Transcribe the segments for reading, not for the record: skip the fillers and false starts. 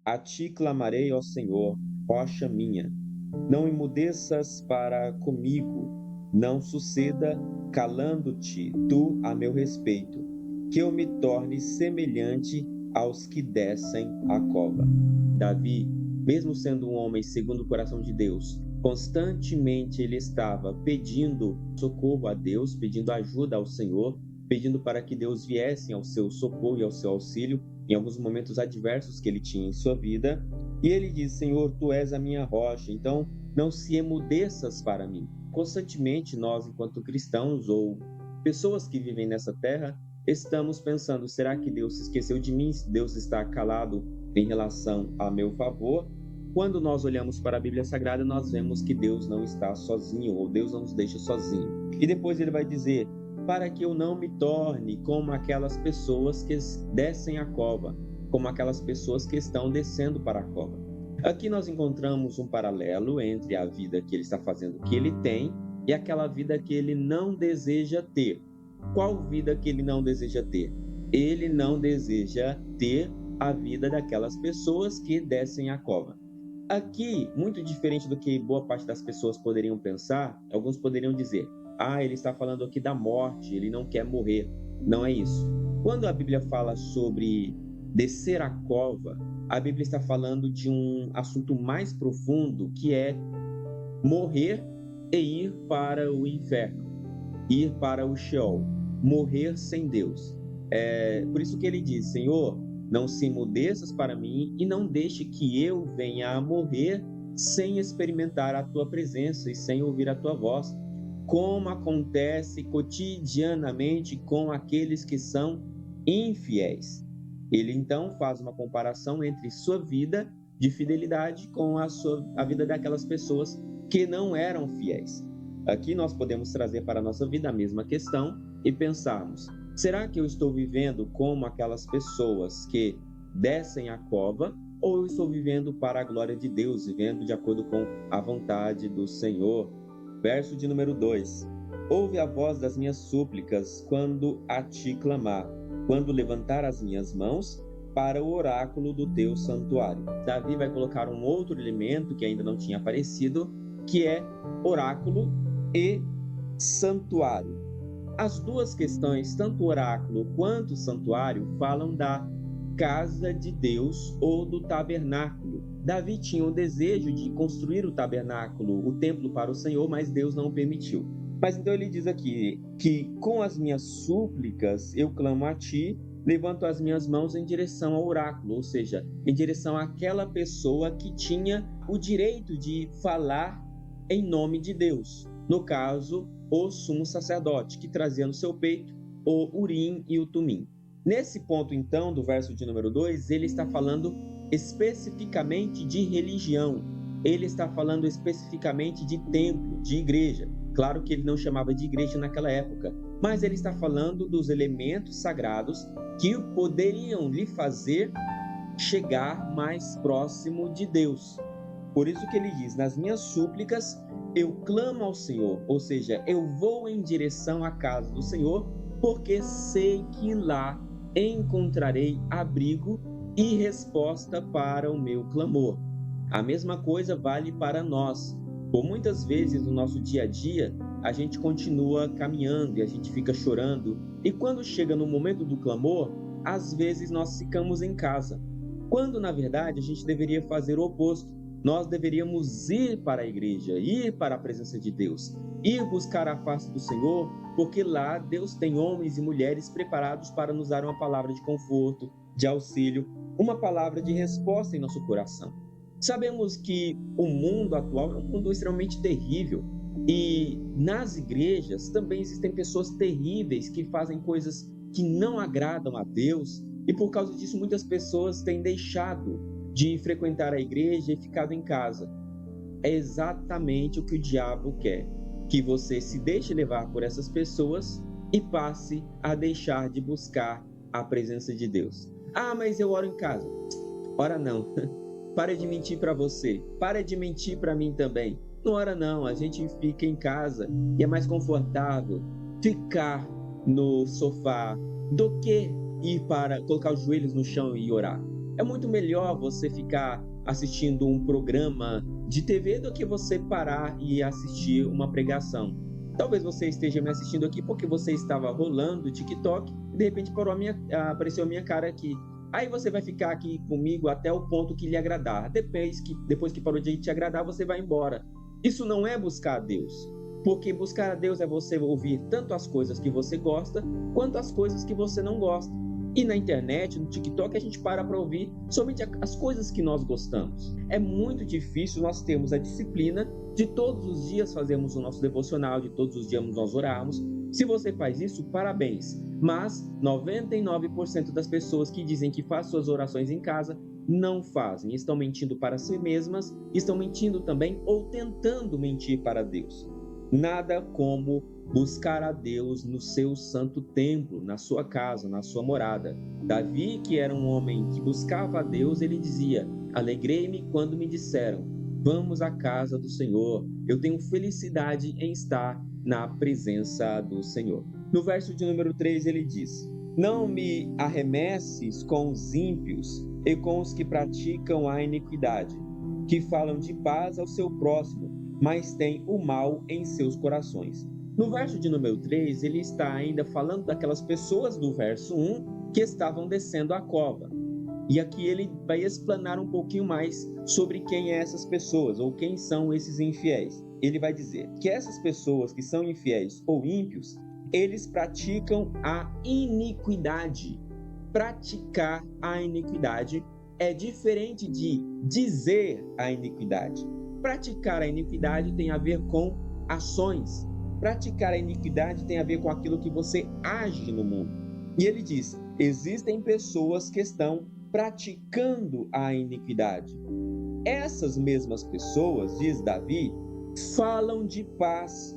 A ti clamarei, ó Senhor, rocha minha. Não emudeças para comigo, não suceda, calando-te tu a meu respeito, que eu me torne semelhante aos que descem a cova. Davi, mesmo sendo um homem segundo o coração de Deus, constantemente ele estava pedindo socorro a Deus, pedindo ajuda ao Senhor, pedindo para que Deus viesse ao seu socorro e ao seu auxílio em alguns momentos adversos que ele tinha em sua vida. E ele diz: Senhor, tu és a minha rocha, então não se emudeças para mim. Constantemente nós, enquanto cristãos ou pessoas que vivem nessa terra, estamos pensando: será que Deus se esqueceu de mim? Deus está calado em relação a meu favor? Quando nós olhamos para a Bíblia Sagrada, nós vemos que Deus não está sozinho, ou Deus não nos deixa sozinho. E depois ele vai dizer: para que eu não me torne como aquelas pessoas que descem a cova, como aquelas pessoas que estão descendo para a cova. Aqui nós encontramos um paralelo entre a vida que ele está fazendo, que ele tem, e aquela vida que ele não deseja ter. Qual vida que ele não deseja ter? Ele não deseja ter a vida daquelas pessoas que descem a cova. Aqui, muito diferente do que boa parte das pessoas poderiam pensar, alguns poderiam dizer: ele está falando aqui da morte, ele não quer morrer. Não é isso. Quando a Bíblia fala sobre descer a cova, a Bíblia está falando de um assunto mais profundo, que é morrer e ir para o inferno, ir para o Sheol, morrer sem Deus. Por isso que ele diz: Senhor, não se emudeças para mim e não deixe que eu venha a morrer sem experimentar a tua presença e sem ouvir a tua voz, como acontece cotidianamente com aqueles que são infiéis. Ele então faz uma comparação entre sua vida de fidelidade com a vida daquelas pessoas que não eram fiéis. Aqui nós podemos trazer para a nossa vida a mesma questão e pensarmos: será que eu estou vivendo como aquelas pessoas que descem a cova, ou eu estou vivendo para a glória de Deus, vivendo de acordo com a vontade do Senhor? Verso de número 2: ouve a voz das minhas súplicas quando a ti clamar, quando levantar as minhas mãos para o oráculo do teu santuário. Davi vai colocar um outro elemento que ainda não tinha aparecido, que é oráculo e santuário. As duas questões, tanto o oráculo quanto o santuário, falam da casa de Deus ou do tabernáculo. Davi tinha o desejo de construir o tabernáculo, o templo para o Senhor, mas Deus não o permitiu. Mas então ele diz aqui que com as minhas súplicas eu clamo a ti, levanto as minhas mãos em direção ao oráculo, ou seja, em direção àquela pessoa que tinha o direito de falar em nome de Deus. No caso, o sumo sacerdote, que trazia no seu peito o Urim e o Tumim. Nesse ponto, então, do verso de número 2, ele está falando especificamente de religião. Ele está falando especificamente de templo, de igreja. Claro que ele não chamava de igreja naquela época, mas ele está falando dos elementos sagrados que poderiam lhe fazer chegar mais próximo de Deus. Por isso que ele diz: nas minhas súplicas eu clamo ao Senhor, ou seja, eu vou em direção à casa do Senhor, porque sei que lá encontrarei abrigo e resposta para o meu clamor. A mesma coisa vale para nós. Por muitas vezes no nosso dia a dia, a gente continua caminhando e a gente fica chorando, e quando chega no momento do clamor, às vezes nós ficamos em casa, quando na verdade a gente deveria fazer o oposto. Nós deveríamos ir para a igreja, ir para a presença de Deus, ir buscar a face do Senhor, porque lá Deus tem homens e mulheres preparados para nos dar uma palavra de conforto, de auxílio, uma palavra de resposta em nosso coração. Sabemos que o mundo atual é um mundo extremamente terrível, e nas igrejas também existem pessoas terríveis que fazem coisas que não agradam a Deus, e por causa disso muitas pessoas têm deixado de frequentar a igreja e ficado em casa. É exatamente o que o diabo quer, que você se deixe levar por essas pessoas e passe a deixar de buscar a presença de Deus. Mas eu oro em casa. Ora não. Para de mentir para você. Para de mentir para mim também. Não ora não. A gente fica em casa e é mais confortável ficar no sofá do que ir para colocar os joelhos no chão e orar. É muito melhor você ficar assistindo um programa de TV do que você parar e assistir uma pregação. Talvez você esteja me assistindo aqui porque você estava rolando o TikTok e de repente apareceu a minha cara aqui. Aí você vai ficar aqui comigo até o ponto que lhe agradar. Depois que parou de te agradar, você vai embora. Isso não é buscar a Deus. Porque buscar a Deus é você ouvir tanto as coisas que você gosta, quanto as coisas que você não gosta. E na internet, no TikTok, a gente para ouvir somente as coisas que nós gostamos. É muito difícil nós termos a disciplina de todos os dias fazermos o nosso devocional, de todos os dias nós orarmos. Se você faz isso, parabéns. Mas 99% das pessoas que dizem que faz suas orações em casa não fazem. Estão mentindo para si mesmas, estão mentindo também ou tentando mentir para Deus. Nada como buscar a Deus no seu santo templo, na sua casa, na sua morada. Davi, que era um homem que buscava a Deus, ele dizia: alegrei-me quando me disseram, vamos à casa do Senhor. Eu tenho felicidade em estar na presença do Senhor. No verso de número 3 ele diz: não me arremesses com os ímpios e com os que praticam a iniquidade, que falam de paz ao seu próximo, mas têm o mal em seus corações. No verso de número 3, ele está ainda falando daquelas pessoas do verso 1 que estavam descendo a cova. E aqui ele vai explanar um pouquinho mais sobre quem é essas pessoas, ou quem são esses infiéis. Ele vai dizer que essas pessoas que são infiéis ou ímpios, eles praticam a iniquidade. Praticar a iniquidade é diferente de dizer a iniquidade. Praticar a iniquidade tem a ver com ações. Praticar a iniquidade tem a ver com aquilo que você age no mundo. E ele diz: existem pessoas que estão praticando a iniquidade. Essas mesmas pessoas, diz Davi, falam de paz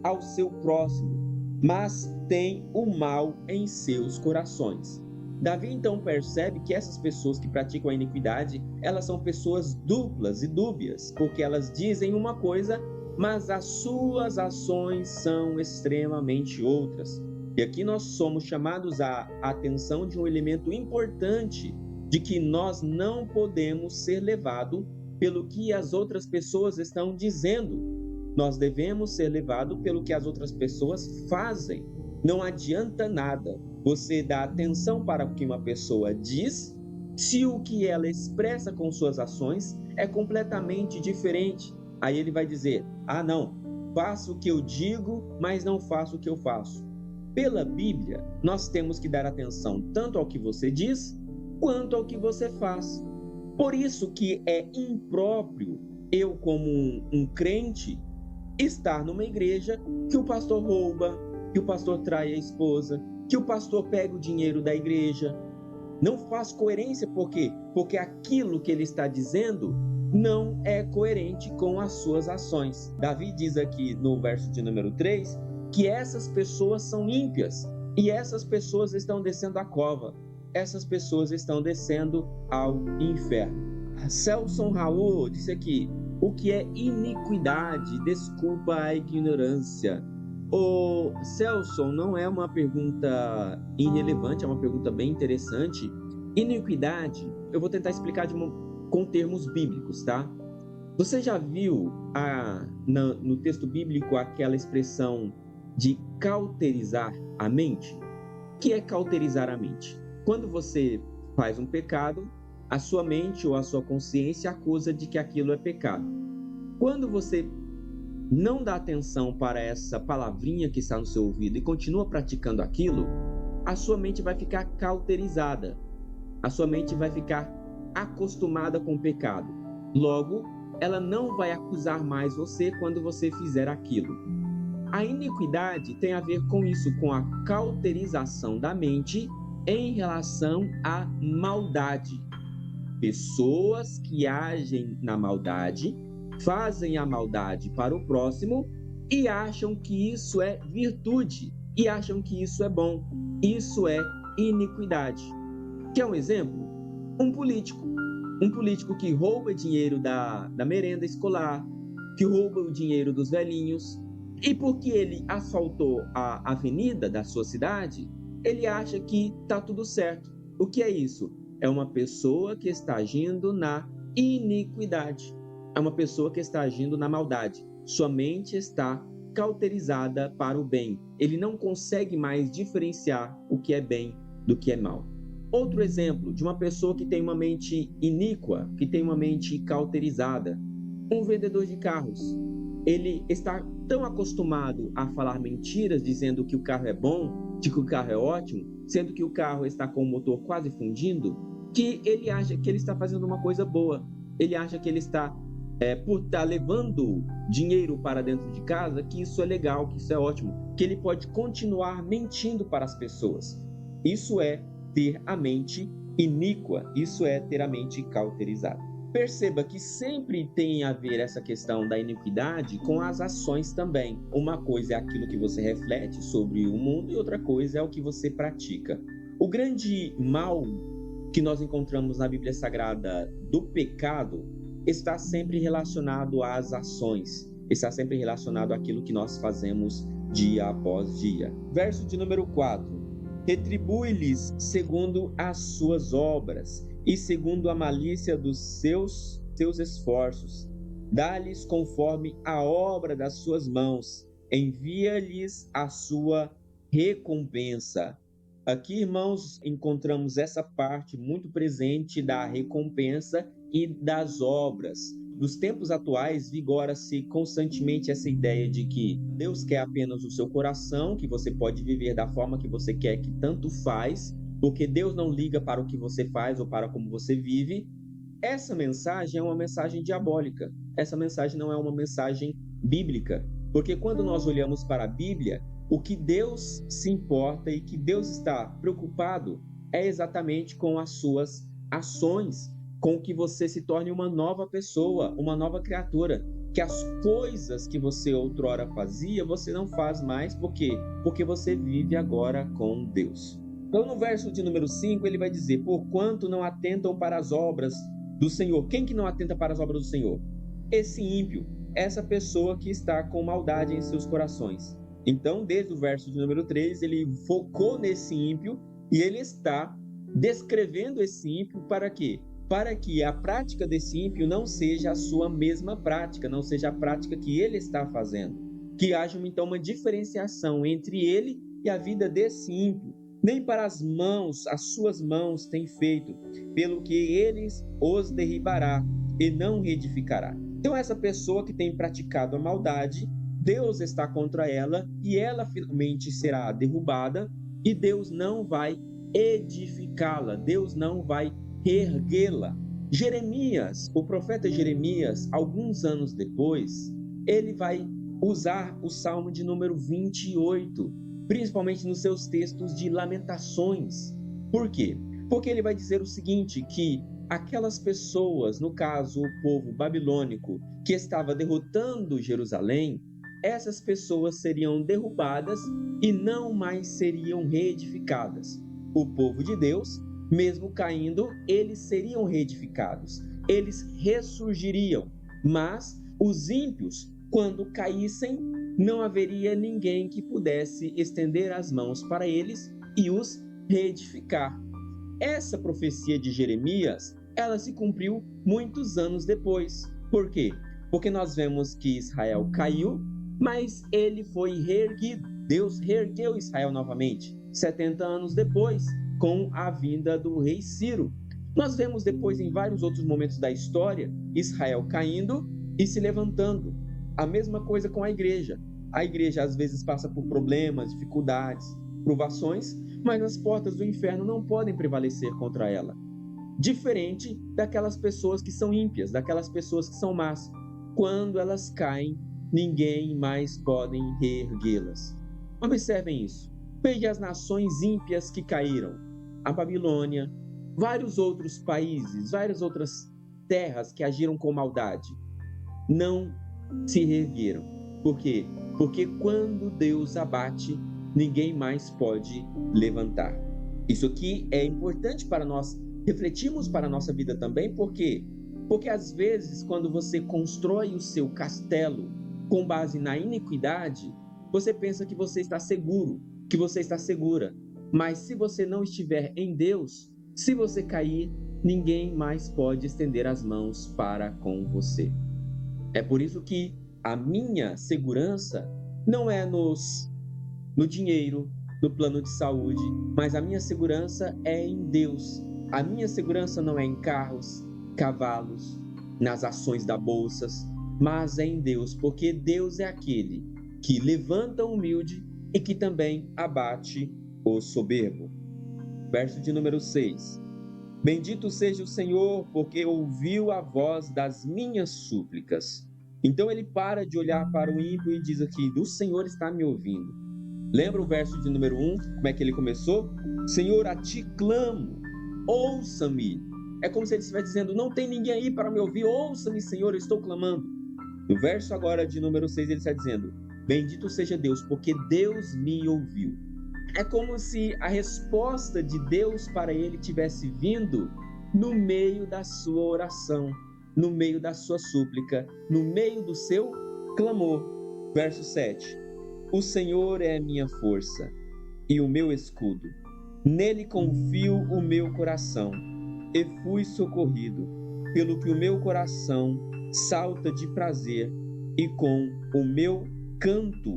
ao seu próximo, mas têm o mal em seus corações. Davi então percebe que essas pessoas que praticam a iniquidade, elas são pessoas duplas e dúbias, porque elas dizem uma coisa, mas as suas ações são extremamente outras. E aqui nós somos chamados à atenção de um elemento importante, de que nós não podemos ser levados pelo que as outras pessoas estão dizendo. Nós devemos ser levados pelo que as outras pessoas fazem. Não adianta nada você dar atenção para o que uma pessoa diz, se o que ela expressa com suas ações é completamente diferente. Aí ele vai dizer: ah, não, faço o que eu digo, mas não faço o que eu faço. Pela Bíblia, nós temos que dar atenção tanto ao que você diz, quanto ao que você faz. Por isso que é impróprio eu, como um crente, estar numa igreja que o pastor rouba, que o pastor trai a esposa, que o pastor pega o dinheiro da igreja. Não faz coerência, por quê? Porque aquilo que ele está dizendo não é coerente com as suas ações. Davi diz aqui no verso de número 3 que essas pessoas são ímpias e essas pessoas estão descendo a cova. Essas pessoas estão descendo ao inferno. Celson Raul disse aqui: o que é iniquidade? Desculpa a ignorância. O Celson, não é uma pergunta irrelevante, é uma pergunta bem interessante. Iniquidade, eu vou tentar explicar com termos bíblicos, tá? Você já viu no texto bíblico aquela expressão de cauterizar a mente? O que é cauterizar a mente? Quando você faz um pecado, a sua mente ou a sua consciência acusa de que aquilo é pecado. Quando você não dá atenção para essa palavrinha que está no seu ouvido e continua praticando aquilo, a sua mente vai ficar cauterizada. A sua mente vai ficar acostumada com o pecado. Logo, ela não vai acusar mais você quando você fizer aquilo. A iniquidade tem a ver com isso, com a cauterização da mente em relação à maldade. Pessoas que agem na maldade, fazem a maldade para o próximo e acham que isso é virtude, e acham que isso é bom. Isso é iniquidade. Quer um exemplo? Um político que rouba dinheiro da merenda escolar, que rouba o dinheiro dos velhinhos, e porque ele asfaltou a avenida da sua cidade, ele acha que está tudo certo. O que é isso? é uma pessoa que está agindo na iniquidade. É uma pessoa que está agindo na maldade. Sua mente está cauterizada para o bem. Ele não consegue mais diferenciar o que é bem do que é mal. Outro exemplo de uma pessoa que tem uma mente iníqua, que tem uma mente cauterizada, um vendedor de carros. Ele está tão acostumado a falar mentiras, dizendo que o carro é bom, de que o carro é ótimo, sendo que o carro está com o motor quase fundindo, que ele acha que ele está fazendo uma coisa boa. Ele acha que ele está, por estar levando dinheiro para dentro de casa, que isso é legal, que isso é ótimo, que ele pode continuar mentindo para as pessoas. Isso é ter a mente iníqua, isso é ter a mente cauterizada. Perceba que sempre tem a ver essa questão da iniquidade com as ações também. Uma coisa é aquilo que você reflete sobre o mundo e outra coisa é o que você pratica. O grande mal que nós encontramos na Bíblia Sagrada do pecado está sempre relacionado às ações, está sempre relacionado àquilo que nós fazemos dia após dia. Verso de número 4. Retribui-lhes segundo as suas obras e segundo a malícia dos seus esforços. Dá-lhes conforme a obra das suas mãos. Envia-lhes a sua recompensa. Aqui, irmãos, encontramos essa parte muito presente da recompensa e das obras. Nos tempos atuais, vigora-se constantemente essa ideia de que Deus quer apenas o seu coração, que você pode viver da forma que você quer, que tanto faz, porque Deus não liga para o que você faz ou para como você vive. Essa mensagem é uma mensagem diabólica. Essa mensagem não é uma mensagem bíblica, porque quando nós olhamos para a Bíblia, o que Deus se importa e que Deus está preocupado é exatamente com as suas ações, com que você se torne uma nova pessoa, uma nova criatura, que as coisas que você outrora fazia, você não faz mais, por quê? Porque você vive agora com Deus. Então, no verso de número 5, ele vai dizer, porquanto não atentam para as obras do Senhor. Quem que não atenta para as obras do Senhor? Esse ímpio, essa pessoa que está com maldade em seus corações. Então, desde o verso de número 3, ele focou nesse ímpio e ele está descrevendo esse ímpio para quê? Para que a prática desse ímpio não seja a sua mesma prática, não seja a prática que ele está fazendo. Que haja, então, uma diferenciação entre ele e a vida desse ímpio. Nem para as mãos, as suas mãos tem feito, pelo que eles os derribará e não reedificará. Então, essa pessoa que tem praticado a maldade, Deus está contra ela e ela finalmente será derrubada e Deus não vai edificá-la, Deus não vai reerguê-la. Jeremias, o profeta Jeremias, alguns anos depois, ele vai usar o Salmo de número 28, principalmente nos seus textos de lamentações. Por quê? Porque ele vai dizer o seguinte, que aquelas pessoas, no caso o povo babilônico, que estava derrotando Jerusalém, essas pessoas seriam derrubadas e não mais seriam reedificadas. O povo de Deus, mesmo caindo, eles seriam reedificados, eles ressurgiriam, mas os ímpios, quando caíssem, não haveria ninguém que pudesse estender as mãos para eles e os reedificar. Essa profecia de Jeremias, ela se cumpriu muitos anos depois. Por quê? Porque nós vemos que Israel caiu, mas ele foi reerguido. Deus reergueu Israel novamente, 70 anos depois, com a vinda do rei Ciro. Nós vemos depois, em vários outros momentos da história, Israel caindo e se levantando. A mesma coisa com a igreja. A igreja às vezes passa por problemas, dificuldades, provações, mas as portas do inferno não podem prevalecer contra ela. Diferente daquelas pessoas que são ímpias, daquelas pessoas que são más. Quando elas caem, ninguém mais pode reerguê-las. Observem isso. Veja as nações ímpias que caíram. A Babilônia, vários outros países, várias outras terras que agiram com maldade. Não se reergueram. Por quê? Porque quando Deus abate, ninguém mais pode levantar. Isso aqui é importante para nós refletirmos para a nossa vida também, por quê? Porque às vezes, quando você constrói o seu castelo com base na iniquidade, você pensa que você está seguro, que você está segura. Mas se você não estiver em Deus, Se você cair, ninguém mais pode estender as mãos para com você. É por isso que a minha segurança não é no dinheiro, no plano de saúde, mas a minha segurança é em Deus. A minha segurança não é em carros, cavalos, nas ações da bolsa, mas é em Deus, porque Deus é aquele que levanta o humilde e que também abate o soberbo. Verso de número 6. Bendito seja o Senhor, porque ouviu a voz das minhas súplicas. Então ele para de olhar para o ímpio e diz aqui: o Senhor está me ouvindo. Lembra o verso de número 1? Como é que ele começou? Senhor, a ti clamo, ouça-me. É como se ele estivesse dizendo: não tem ninguém aí para me ouvir, ouça-me, Senhor, eu estou clamando. No verso agora de número 6 ele está dizendo: bendito seja Deus, porque Deus me ouviu. É como se a resposta de Deus para ele tivesse vindo no meio da sua oração, no meio da sua súplica, no meio do seu clamor. Verso 7. O Senhor é a minha força e o meu escudo. Nele confio o meu coração e fui socorrido, pelo que o meu coração salta de prazer e com o meu canto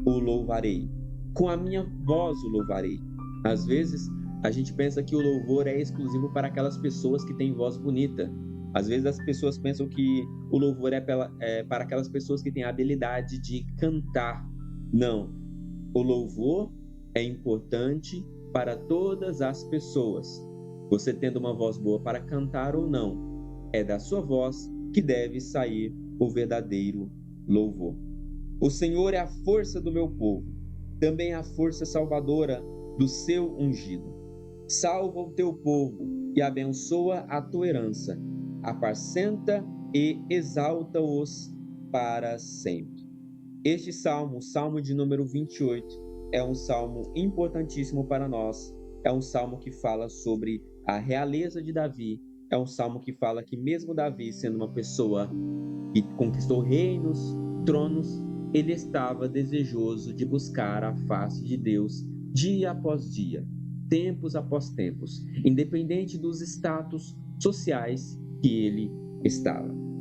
o louvarei. Com a minha voz o louvarei. Às vezes, a gente pensa que o louvor é exclusivo para aquelas pessoas que têm voz bonita. Às vezes, as pessoas pensam que o louvor é para aquelas pessoas que têm a habilidade de cantar. Não. O louvor é importante para todas as pessoas. Você tendo uma voz boa para cantar ou não, é da sua voz que deve sair o verdadeiro louvor. O Senhor é a força do meu povo, também a força salvadora do seu ungido. Salva o teu povo e abençoa a tua herança. Apacenta e exalta-os para sempre. Este salmo, o salmo de número 28, é um salmo importantíssimo para nós. É um salmo que fala sobre a realeza de Davi. É um salmo que fala que mesmo Davi, sendo uma pessoa que conquistou reinos, tronos, ele estava desejoso de buscar a face de Deus dia após dia, tempos após tempos, independente dos status sociais que ele estava.